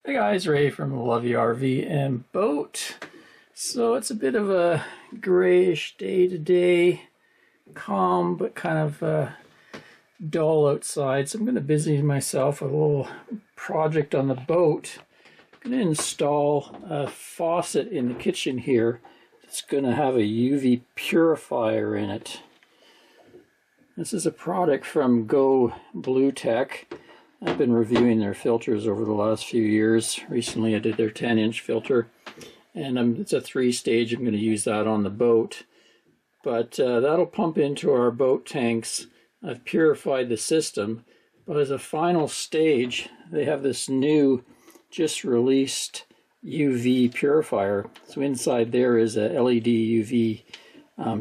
Hey guys, Ray from Lovey RV and Boat. So it's a bit of a grayish day today, calm but kind of dull outside. So I'm going to busy myself with a little project on the boat. I'm going to install a faucet in the kitchen here. It's going to have a UV purifier in it. This is a product from GoBluTech. I've been reviewing their filters over the last few years. Recently I did their 10-inch filter, and it's a 3-stage. I'm going to use that on the boat. But that'll pump into our boat tanks. I've purified the system, but as a final stage, they have this new, just released UV purifier. So inside there is a LED UV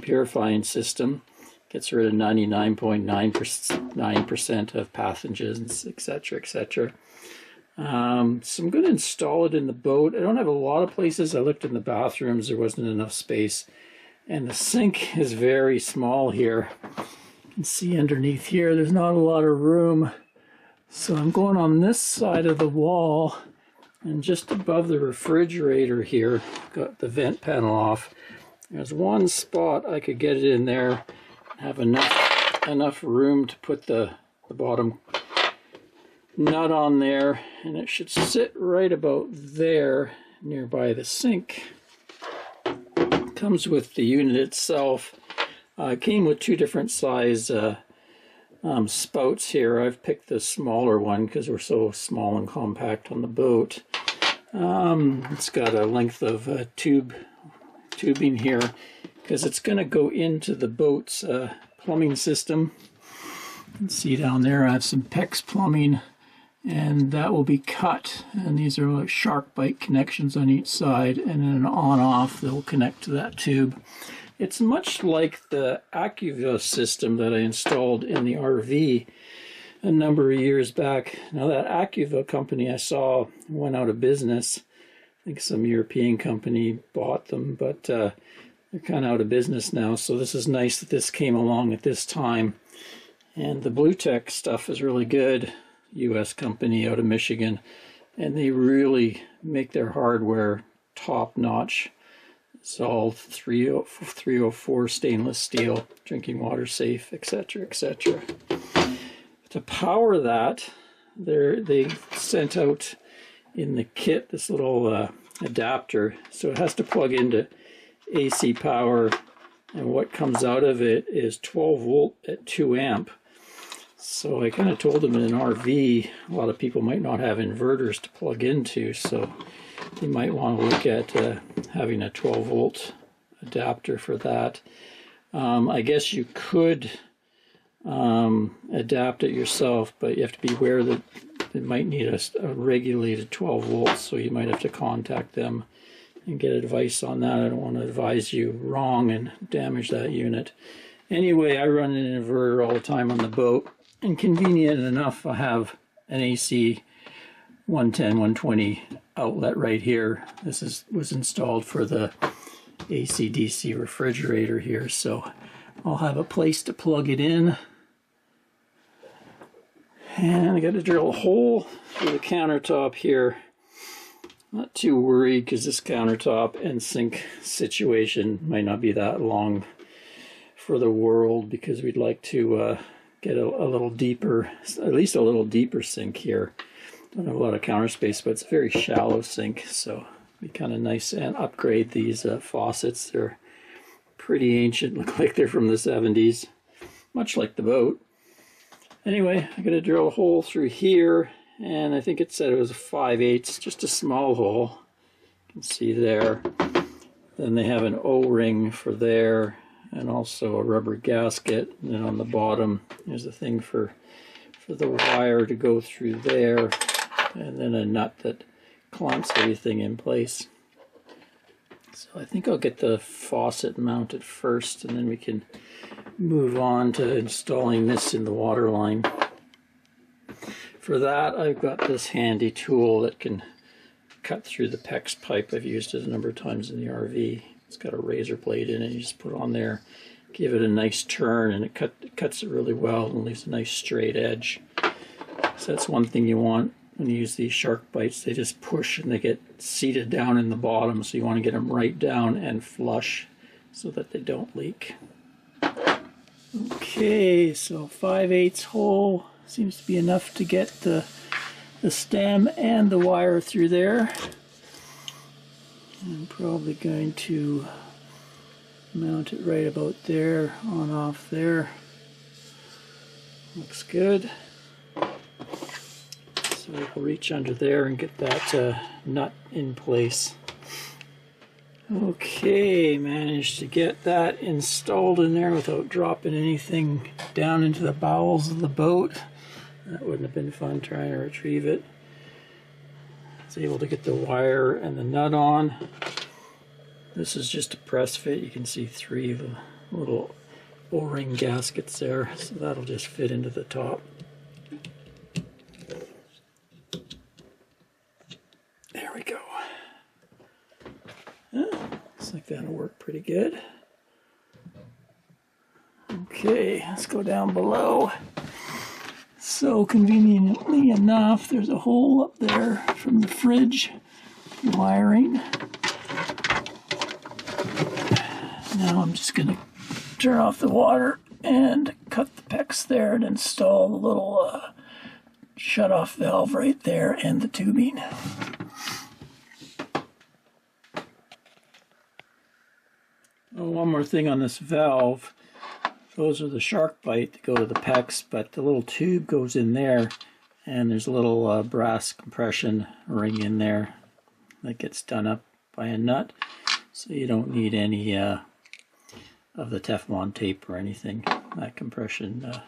purifying system. Gets rid of 99.9% of pathogens, etc., etc. So I'm going to install it in the boat. I don't have a lot of places. I looked in the bathrooms. There wasn't enough space. And the sink is very small here. You can see underneath here, there's not a lot of room. So I'm going on this side of the wall, and just above the refrigerator here, got the vent panel off. There's one spot I could get it in there. Have enough room to put the bottom nut on there, and it should sit right about there nearby the sink. It comes with the unit itself. It came with 2 different size spouts here. I've picked the smaller one because we're so small and compact on the boat. It's got a length of tubing here, because it's going to go into the boat's plumbing system. You can see down there I have some PEX plumbing, and that will be cut. And these are like shark bite connections on each side, and then on-off they'll connect to that tube. It's much like the AccuVa system that I installed in the RV a number of years back. Now that AccuVa company I saw went out of business. I think some European company bought them, but they're kind of out of business now, so this is nice that this came along at this time. And the GoBluTech stuff is really good. US company out of Michigan, and they really make their hardware top notch. It's all 304 stainless steel, drinking water safe, etc., etc. To power that, they sent out in the kit this little adapter, so it has to plug into AC power, and what comes out of it is 12 volt at 2 amp. So I kind of told them in an RV, a lot of people might not have inverters to plug into, so they might want to look at having a 12 volt adapter for that. I guess you could adapt it yourself, but you have to be aware that it might need a regulated 12 volts, so you might have to contact them and get advice on that. I don't want to advise you wrong and damage that unit. Anyway, I run an inverter all the time on the boat, and convenient enough, I have an AC 110, 120 outlet right here. This was installed for the AC/DC refrigerator here, so I'll have a place to plug it in. And I got to drill a hole through the countertop here. Not too worried, because this countertop and sink situation might not be that long for the world, because we'd like to get a little deeper, at least a little deeper sink here. Don't have a lot of counter space, but it's a very shallow sink, so it'd be kind of nice and upgrade these faucets. They're pretty ancient, look like they're from the 70s, much like the boat. Anyway, I got to drill a hole through here, and I think it said it was a 5/8, just a small hole. You can see there. Then they have an O-ring for there, and also a rubber gasket. And then on the bottom, there's a thing for the wire to go through there, and then a nut that clamps everything in place. So I think I'll get the faucet mounted first, and then we can move on to installing this in the water line. For that, I've got this handy tool that can cut through the PEX pipe. I've used it a number of times in the RV. It's got a razor blade in it. You just put it on there, give it a nice turn, and it cuts it really well and leaves a nice straight edge. So that's one thing you want. when you use these shark bites, they just push and they get seated down in the bottom, so you want to get them right down and flush so that they don't leak. Okay, so 5/8 hole seems to be enough to get the stem and the wire through there. I'm probably going to mount it right about there, on off there. Looks good. So we'll reach under there and get that nut in place. Okay, managed to get that installed in there without dropping anything down into the bowels of the boat. That wouldn't have been fun trying to retrieve it. I was able to get the wire and the nut on. This is just a press fit. You can see 3 of the little O-ring gaskets there, so that'll just fit into the top. There we go. Looks like that'll work pretty good. Okay, let's go down below. So conveniently enough, there's a hole up there from the fridge wiring. Now I'm just going to turn off the water and cut the PEX there and install the little shut-off valve right there and the tubing. Oh, one more thing on this valve. Those are the shark bite that go to the PEX, but the little tube goes in there, and there's a little brass compression ring in there that gets done up by a nut, so you don't need any of the Teflon tape or anything. That compression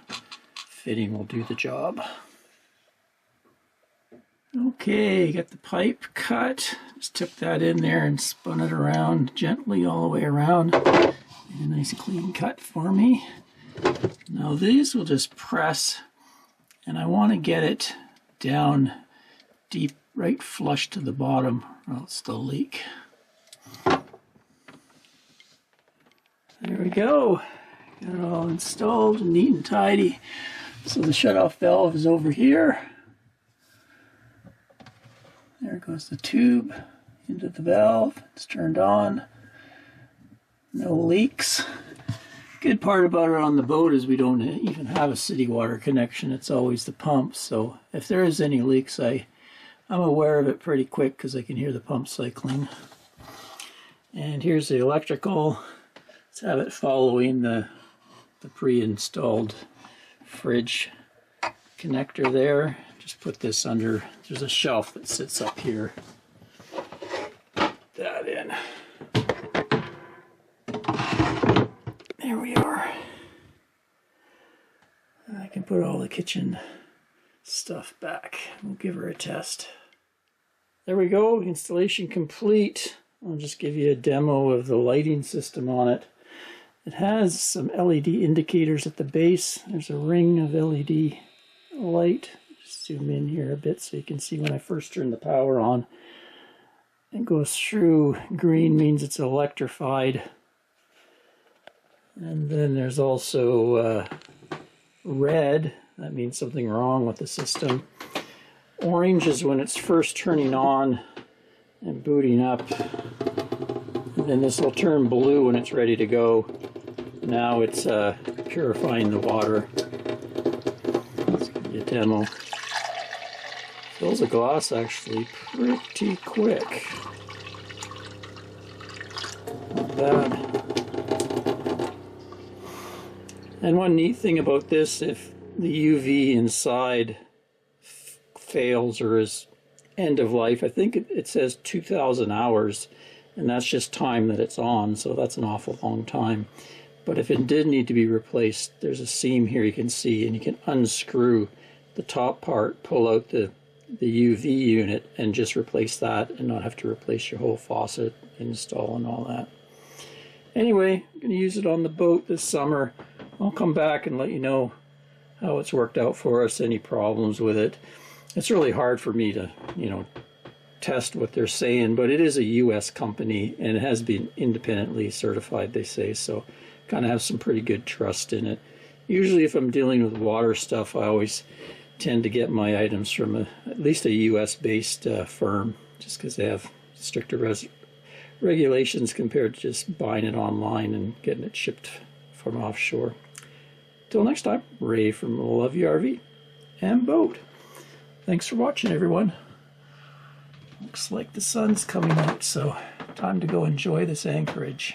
fitting will do the job. Okay, got the pipe cut. Just took that in there and spun it around gently all the way around. A nice clean cut for me. Now these will just press, and I want to get it down deep, right flush to the bottom, or else they'll leak. There we go. Got it all installed, neat and tidy. So the shut-off valve is over here. There goes the tube into the valve. It's turned on. No leaks. Good part about it on the boat is we don't even have a city water connection. It's always the pump. So if there is any leaks, I'm aware of it pretty quick because I can hear the pump cycling. And here's the electrical. Let's have it following the pre-installed fridge connector there. Just put this under, there's a shelf that sits up here. Put that in. There we are. I can put all the kitchen stuff back. We'll give her a test. There we go, installation complete. I'll just give you a demo of the lighting system on it. It has some LED indicators at the base. There's a ring of LED light. Just zoom in here a bit so you can see when I first turn the power on. It goes through. Green means it's electrified. And then there's also red. That means something wrong with the system. Orange is when it's first turning on and booting up. And then this will turn blue when it's ready to go. Now it's purifying the water. Let's give you a demo. Fills the glass actually pretty quick. Not bad. And one neat thing about this, if the UV inside fails or is end of life, I think it says 2,000 hours, and that's just time that it's on, so that's an awful long time. But if it did need to be replaced, there's a seam here you can see, and you can unscrew the top part, pull out the UV unit, and just replace that and not have to replace your whole faucet, install and all that. Anyway, I'm going to use it on the boat this summer. I'll come back and let you know how it's worked out for us, any problems with it. It's really hard for me to, test what they're saying, but it is a US company and it has been independently certified, they say, so kind of have some pretty good trust in it. Usually if I'm dealing with water stuff, I always tend to get my items from at least a US-based firm, just because they have stricter regulations compared to just buying it online and getting it shipped from offshore. Till next time, Ray from Love Your RV and Boat. Thanks for watching, everyone. Looks like the sun's coming out, so time to go enjoy this anchorage.